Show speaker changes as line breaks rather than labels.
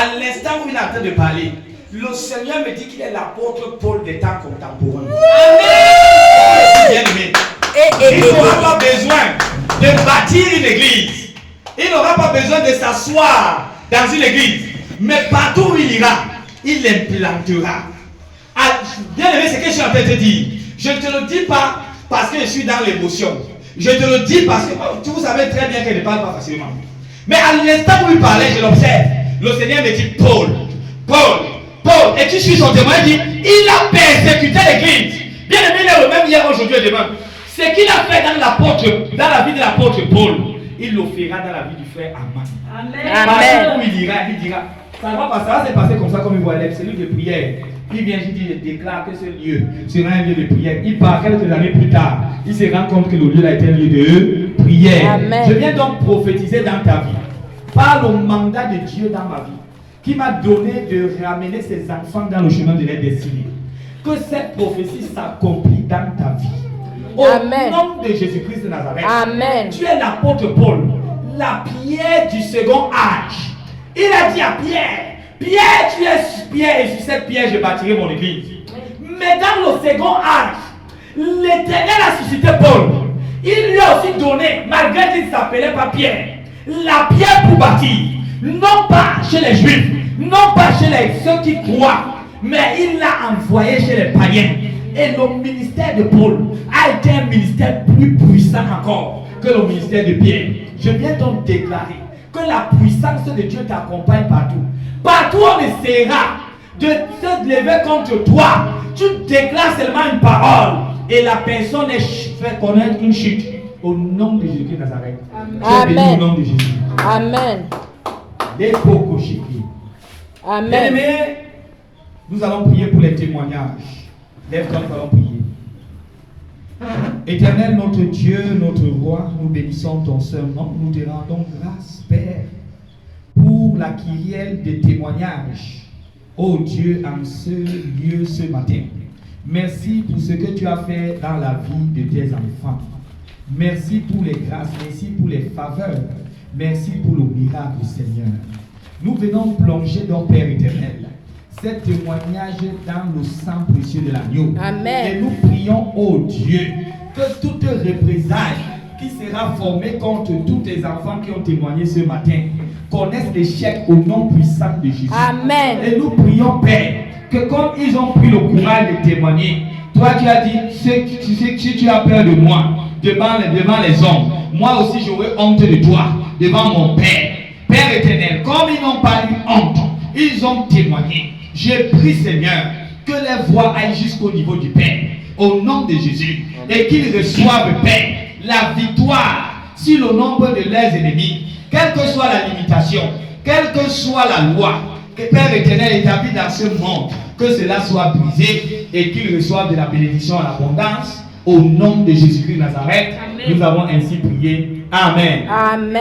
À l'instant où il est en train de parler, le Seigneur me dit qu'il est l'apôtre Paul des temps contemporains. Amen. Il n'aura pas besoin de bâtir une église. Il n'aura pas besoin de s'asseoir dans une église. Mais partout où il ira, il l'implantera. Bien aimé, c'est ce que je suis en train de te dire. Je ne te le dis pas parce que je suis dans l'émotion. Je te le dis parce que vous savez très bien qu'elle ne parle pas facilement. Mais à l'instant où il parlait, je l'observe. Le Seigneur me dit, Paul. Et qui suit son témoin, il dit, il a persécuté l'église. Bien aimé, il est le même hier, aujourd'hui et demain. Ce qu'il a fait dans la vie de l'apôtre Paul, il le fera dans la vie du frère Aman. Amen. Partout où il dira, ça va se passer comme ça, comme il voit c'est lui de prière. Il vient, il déclare que ce lieu sera un lieu de prière. Il part quelques années plus tard. Il se rend compte que le lieu a été un lieu de prière. Amen. Je viens donc prophétiser dans ta vie, par le mandat de Dieu dans ma vie, qui m'a donné de ramener ses enfants dans le chemin de leur destinée. Que cette prophétie s'accomplit dans ta vie. Au nom de Jésus-Christ de Nazareth. Amen. Tu es l'apôtre Paul, la pierre du second âge. Il a dit à Pierre, Pierre, tu es pierre, et sur cette pierre, je bâtirai mon église. Mais dans le second âge, l'Éternel a suscité Paul. Il lui a aussi donné, malgré qu'il ne s'appelait pas Pierre, la pierre pour bâtir. Non pas chez les Juifs, non pas chez ceux qui croient, mais il l'a envoyé chez les païens. Et le ministère de Paul a été un ministère plus puissant encore que le ministère de Pierre. Je viens donc déclarer que la puissance de Dieu t'accompagne partout. Partout on essaiera de se lever contre toi. Tu déclares seulement une parole et la personne est fait connaître une chute. Au nom de Jésus de Nazareth. Amen. Au nom de Jésus. Amen. Les Amen. Bien-aimés, nous allons prier pour les témoignages. Lève-toi, nous allons prier. Éternel, notre Dieu, notre roi, nous bénissons ton seul nom. Nous te rendons grâce, Père, pour la kyrielle des témoignages. Oh Dieu, en ce lieu, ce matin. Merci pour ce que tu as fait dans la vie de tes enfants. Merci pour les grâces, merci pour les faveurs. Merci pour le miracle, Seigneur. Nous venons plonger dans Père éternel cet témoignage dans le sang précieux de l'agneau. Amen. Et nous prions, oh Dieu, que toute représailles qui sera formée contre tous tes enfants qui ont témoigné ce matin connaissent l'échec au nom puissant de Jésus. Amen. Et nous prions, Père, que comme ils ont pris le courage de témoigner, toi tu as dit, si tu as peur de moi, devant les hommes, moi aussi j'aurai honte de toi, devant mon Père. Père éternel, comme ils n'ont pas eu honte, ils ont témoigné. Je prie, Seigneur, que les voix aillent jusqu'au niveau du Père, au nom de Jésus, et qu'ils reçoivent, Père, la victoire sur le nombre de leurs ennemis, quelle que soit la limitation, quelle que soit la loi, que Père éternel établit dans ce monde, que cela soit brisé et qu'ils reçoivent de la bénédiction en abondance, au nom de Jésus-Christ de Nazareth. Amen. Nous avons ainsi prié. Amen. Amen.